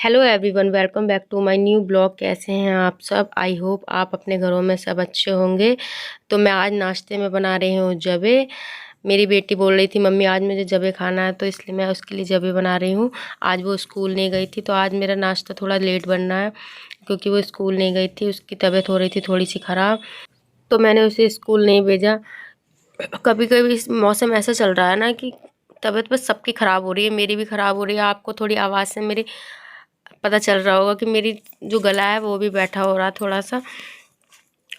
Hello everyone, welcome back to my new blog. कैसे हैं आप सब? आई होप आप अपने घरों में सब अच्छे होंगे। तो मैं आज नाश्ते में बना रही हूँ जबे। मेरी बेटी बोल रही थी मम्मी आज मुझे जबे खाना है, तो इसलिए मैं उसके लिए जबे बना रही हूँ। आज वो स्कूल नहीं गई थी तो आज मेरा नाश्ता थोड़ा लेट बनना है, क्योंकि वो स्कूल नहीं गई थी। उसकी तबीयत हो रही थी थोड़ी सी ख़राब, तो मैंने उसे स्कूल नहीं भेजा। कभी कभी इस मौसम ऐसा चल रहा है ना कि तबीयत बस सबकी ख़राब हो रही है, मेरी भी ख़राब हो रही है। आपको थोड़ी आवाज़ से मेरी पता चल रहा होगा कि मेरी जो गला है वो भी बैठा हो रहा थोड़ा सा।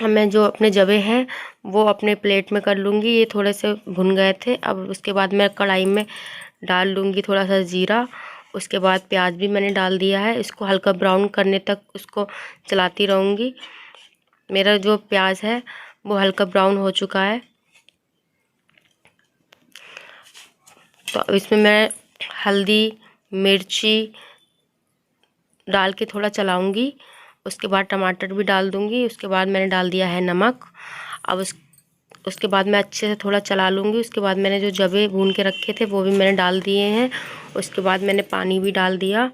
अब मैं जो अपने जबे हैं वो अपने प्लेट में कर लूँगी। ये थोड़े से भुन गए थे। अब उसके बाद मैं कढ़ाई में डाल लूँगी थोड़ा सा जीरा। उसके बाद प्याज भी मैंने डाल दिया है। इसको हल्का ब्राउन करने तक उसको चलाती रहूँगी। मेरा जो प्याज है वो हल्का ब्राउन हो चुका है, तो अब इसमें मैं हल्दी मिर्ची डाल के थोड़ा चलाऊंगी। उसके बाद टमाटर भी डाल दूंगी। उसके बाद मैंने डाल दिया है नमक। अब उसके बाद मैं अच्छे से थोड़ा चला लूँगी। उसके बाद मैंने जो जबे भून के रखे थे वो भी मैंने डाल दिए हैं। उसके बाद मैंने पानी भी डाल दिया।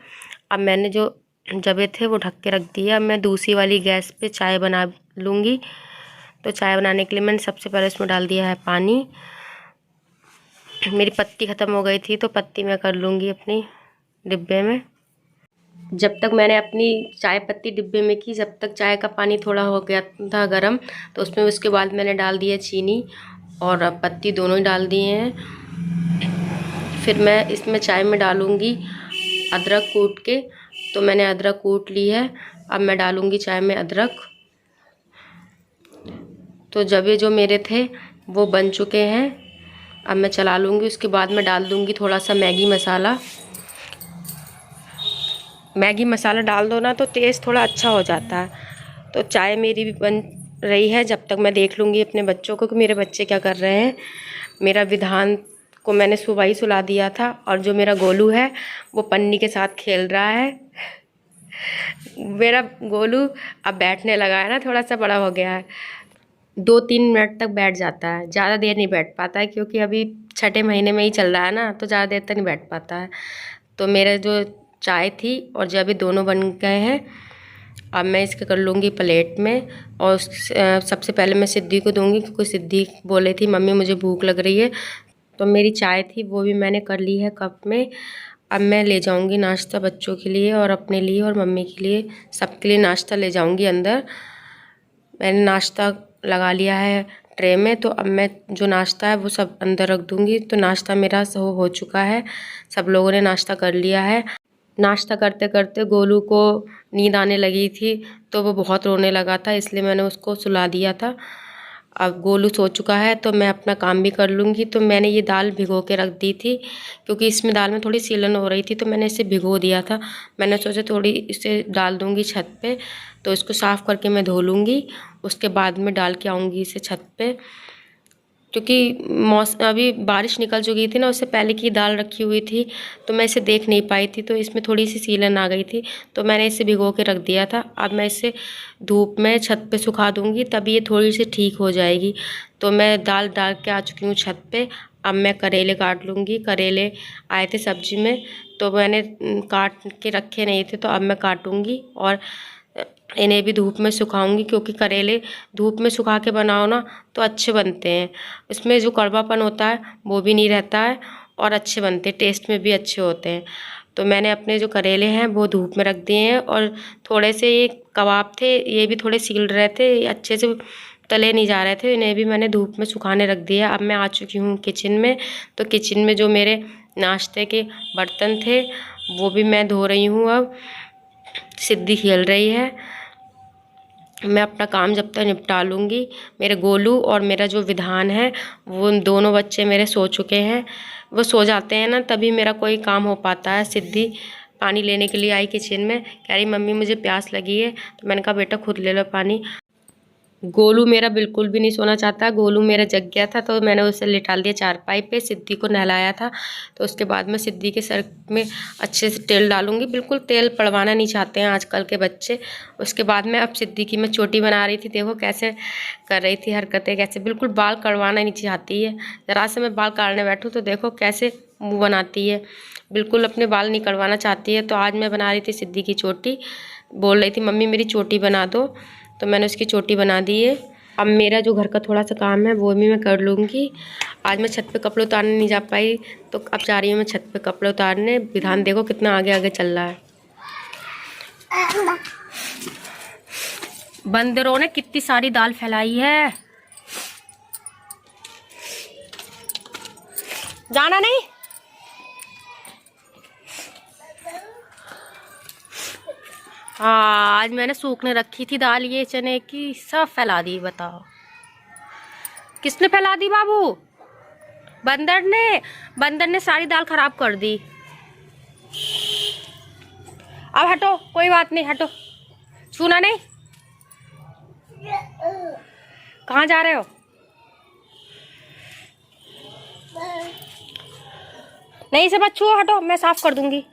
अब मैंने जो जबे थे वो ढक के रख दिया। अब मैं दूसरी वाली गैस पे चाय बना लूँगी। तो चाय बनाने के लिए मैंने सबसे पहले इसमें डाल दिया है पानी। मेरी पत्ती ख़त्म हो गई थी तो पत्ती मैं कर लूँगी अपनी डिब्बे में। जब तक मैंने अपनी चाय पत्ती डिब्बे में की, जब तक चाय का पानी थोड़ा हो गया था गरम, तो उसमें उसके बाद मैंने डाल दिया चीनी और पत्ती दोनों ही डाल दिए हैं। फिर मैं इसमें चाय में डालूँगी अदरक कूट के। तो मैंने अदरक कूट ली है। अब मैं डालूँगी चाय में अदरक। तो जबे जो मेरे थे वो बन चुके हैं। अब मैं चला लूँगी। उसके बाद मैं डाल दूँगी थोड़ा सा मैगी मसाला। मैगी मसाला डाल दो ना तो टेस्ट थोड़ा अच्छा हो जाता है। तो चाय मेरी भी बन रही है। जब तक मैं देख लूँगी अपने बच्चों को कि मेरे बच्चे क्या कर रहे हैं। मेरा विधान को मैंने सुबह ही सुला दिया था, और जो मेरा गोलू है वो पन्नी के साथ खेल रहा है। मेरा गोलू अब बैठने लगा है ना, थोड़ा सा बड़ा हो गया है। 2-3 मिनट तक बैठ जाता है, ज़्यादा देर नहीं बैठ पाता है, क्योंकि अभी छठे महीने में ही चल रहा है ना, तो ज़्यादा देर तक नहीं बैठ पाता है। तो मेरा जो चाय थी और जब अभी दोनों बन गए हैं, अब मैं इसके कर लूँगी प्लेट में। और सबसे पहले मैं सिद्धि को दूँगी, क्योंकि सिद्धि बोले थी मम्मी मुझे भूख लग रही है। तो मेरी चाय थी वो भी मैंने कर ली है कप में। अब मैं ले जाऊँगी नाश्ता बच्चों के लिए और अपने लिए और मम्मी के लिए, सबके लिए नाश्ता ले जाऊँगी अंदर। मैंने नाश्ता लगा लिया है ट्रे में। तो अब मैं जो नाश्ता है वो सब अंदर रख दूँगी। तो नाश्ता मेरा हो चुका है। सब लोगों ने नाश्ता कर लिया है। नाश्ता करते करते गोलू को नींद आने लगी थी, तो वो बहुत रोने लगा था, इसलिए मैंने उसको सुला दिया था। अब गोलू सो चुका है तो मैं अपना काम भी कर लूँगी। तो मैंने ये दाल भिगो के रख दी थी, क्योंकि इसमें दाल में थोड़ी सीलन हो रही थी, तो मैंने इसे भिगो दिया था। मैंने सोचा थोड़ी इसे डाल दूँगी छत पे, तो इसको साफ़ करके मैं धो लूँगी। उसके बाद में डाल के आऊँगी इसे छत पे, क्योंकि मौसम अभी बारिश निकल चुकी थी ना, उससे पहले की दाल रखी हुई थी, तो मैं इसे देख नहीं पाई थी, तो इसमें थोड़ी सी सीलन आ गई थी, तो मैंने इसे भिगो के रख दिया था। अब मैं इसे धूप में छत पे सुखा दूँगी, तभी ये थोड़ी सी ठीक हो जाएगी। तो मैं दाल डाल के आ चुकी हूँ छत पे। अब मैं करेले काट लूँगी। करेले आए थे सब्जी में, तो मैंने काट के रखे नहीं थे, तो अब मैं काटूँगी और इन्हें भी धूप में सुखाऊंगी, क्योंकि करेले धूप में सुखा के बनाओ ना तो अच्छे बनते हैं। इसमें जो कड़वापन होता है वो भी नहीं रहता है, और अच्छे बनते हैं, टेस्ट में भी अच्छे होते हैं। तो मैंने अपने जो करेले हैं वो धूप में रख दिए हैं। और थोड़े से ये कबाब थे, ये भी थोड़े सील रहे थे, ये अच्छे से तले नहीं जा रहे थे, इन्हें भी मैंने धूप में सुखाने रख दिया। अब मैं आ चुकी हूँ किचन में। तो किचन में जो मेरे नाश्ते के बर्तन थे वो भी मैं धो रही हूँ। अब सिद्धि खेल रही है। मैं अपना काम जब तक निपटा लूँगी। मेरे गोलू और मेरा जो विधान है वो दोनों बच्चे मेरे सो चुके हैं। वो सो जाते हैं ना तभी मेरा कोई काम हो पाता है। सिद्धि पानी लेने के लिए आई किचन में, कह रही मम्मी मुझे प्यास लगी है। तो मैंने कहा बेटा खुद ले लो पानी। गोलू मेरा बिल्कुल भी नहीं सोना चाहता। गोलू मेरा जग गया था, तो मैंने उसे लिटा दिया चारपाई पे, सिद्धि को नहलाया था। तो उसके बाद मैं सिद्धि के सर में अच्छे से तेल डालूंगी। बिल्कुल तेल पड़वाना नहीं चाहते हैं आजकल के बच्चे। उसके बाद में अब सिद्धि की मैं चोटी बना रही थी। देखो कैसे कर रही थी हरकतें, कैसे बिल्कुल बाल कटवाना नहीं चाहती है। ज़रा से मैं बाल काटने बैठूँ तो देखो कैसे मुँह बनाती है, बिल्कुल अपने बाल नहीं कटवाना चाहती है। तो आज मैं बना रही थी सिद्धि की चोटी। बोल रही थी मम्मी मेरी चोटी बना दो, तो मैंने उसकी चोटी बना दी है। अब मेरा जो घर का थोड़ा सा काम है वो भी मैं कर लूँगी। आज मैं छत पे कपड़े उतारने नहीं जा पाई, तो अब जा रही हूँ मैं छत पे कपड़े उतारने। विधान देखो कितना आगे आगे चल रहा है। बंदरों ने कितनी सारी दाल फैलाई है। जाना नहीं। हाँ, आज मैंने सूखने रखी थी दाल ये चने की, सब फैला दी। बताओ किसने फैला दी बाबू? बंदर ने। बंदर ने सारी दाल खराब कर दी। अब हटो, कोई बात नहीं, हटो, छूना नहीं। कहाँ जा रहे हो? नहीं से मत छुओ, हटो, मैं साफ कर दूंगी।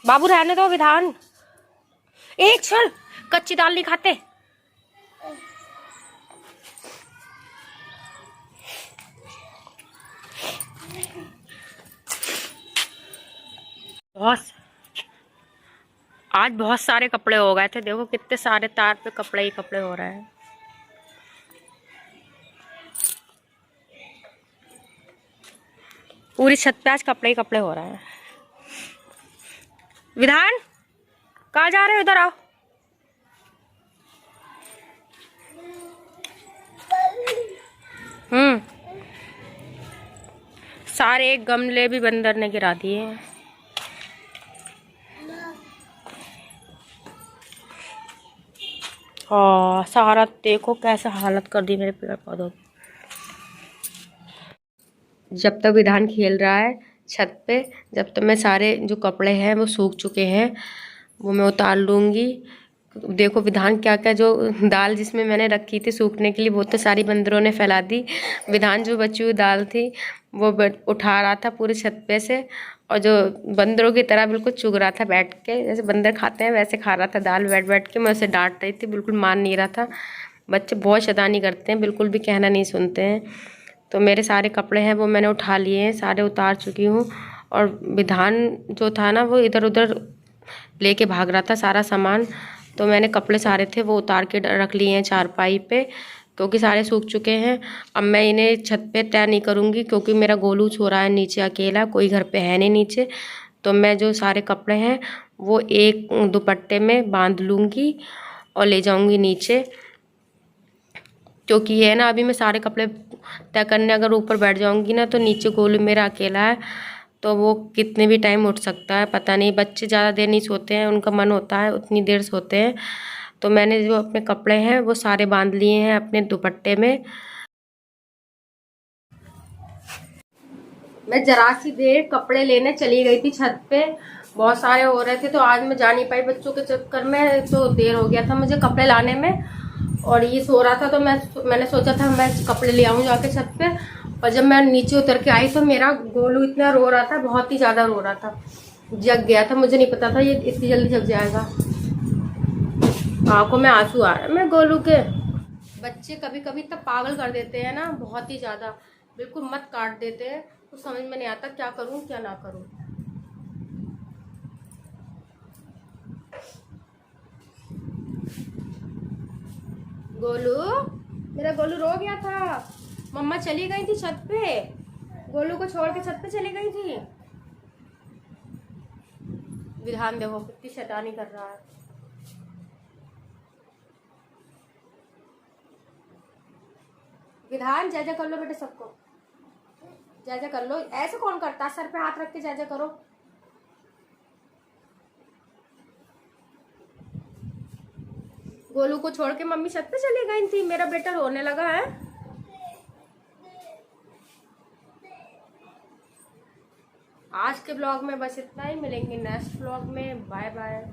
बाबू रहने दो विधान। एक क्षण, कच्ची दाल नहीं खाते। आज बहुत सारे कपड़े हो गए थे। देखो कितने सारे तार पे कपड़े ही कपड़े हो रहे हैं। पूरी छत पे आज कपड़े ही कपड़े हो रहे हैं। विधान कहाँ जा रहे हो? इधर आओ। सारे गमले भी बंदर ने गिरा दिए हैं। हाँ, सारा देखो कैसे हालत कर दी मेरे पेड़ पौधों की। जब तक विधान खेल रहा है छत पे, जब तक मैं सारे जो कपड़े हैं वो सूख चुके हैं वो मैं उतार लूँगी। देखो विधान क्या क्या जो दाल जिसमें मैंने रखी थी सूखने के लिए वो तो सारी बंदरों ने फैला दी। विधान जो बची हुई दाल थी वो उठा रहा था पूरे छत पे से, और जो बंदरों की तरह बिल्कुल चुग रहा था बैठ के, जैसे बंदर खाते हैं वैसे खा रहा था दाल बैठ बैठ के। मैं उसे डांट रही थी, बिल्कुल मान नहीं रहा था। बच्चे बहुत शैतानी करते हैं, बिल्कुल भी कहना नहीं सुनते हैं। तो मेरे सारे कपड़े हैं वो मैंने उठा लिए हैं, सारे उतार चुकी हूँ। और विधान जो था ना वो इधर उधर लेके भाग रहा था सारा सामान। तो मैंने कपड़े सारे थे वो उतार के रख लिए हैं चारपाई पे, क्योंकि सारे सूख चुके हैं। अब मैं इन्हें छत पे तय नहीं करूँगी क्योंकि मेरा गोलू सो रहा है नीचे अकेला, कोई घर पे है नहीं नीचे। तो मैं जो सारे कपड़े हैं वो एक दुपट्टे में बांध लूँगी और ले जाऊँगी नीचे, क्योंकि ये ना अभी मैं सारे कपड़े तय करने अगर ऊपर बैठ जाऊँगी ना तो नीचे गोलू मेरा अकेला है, तो वो कितने भी टाइम उठ सकता है पता नहीं। बच्चे ज़्यादा देर नहीं सोते हैं, उनका मन होता है उतनी देर सोते हैं। तो मैंने जो अपने कपड़े हैं वो सारे बांध लिए हैं अपने दुपट्टे में। मैं जरा सी देर कपड़े लेने चली गई थी छत पे, बहुत सारे हो रहे थे तो आज मैं जा नहीं पाई बच्चों के चक्कर में, तो देर हो गया था मुझे कपड़े लाने में। और ये सो रहा था तो मैंने सोचा था मैं कपड़े ले आऊँ जाके छत पे। और जब मैं नीचे उतर के आई तो मेरा गोलू इतना रो रहा था, बहुत ही ज्यादा रो रहा था, जग गया था। मुझे नहीं पता था ये इतनी जल्दी जग जाएगा। आंखों में आंसू आ रहे हैं मेरे गोलू के। बच्चे कभी कभी तब पागल कर देते हैं ना, बहुत ही ज्यादा, बिल्कुल मत काट देते हैं। तो समझ में नहीं आता क्या करूं क्या ना करूं। गोलू, मेरा गोलू रो गया था। मम्मा चली गई थी छत पे, गोलू को छोड़ के छत पे चली गई थी। विधान देखो कितनी शैतानी कर रहा है। विधान जय जय कर लो बेटे सबको, जय जय कर लो। ऐसे कौन करता, सर पे हाथ रख के जय जय करो। गोलू को छोड़ के मम्मी छत पे चली गई थी, मेरा बेटा रोने लगा है। आज के ब्लॉग में बस इतना ही, मिलेंगे नेक्स्ट ब्लॉग में। Bye bye.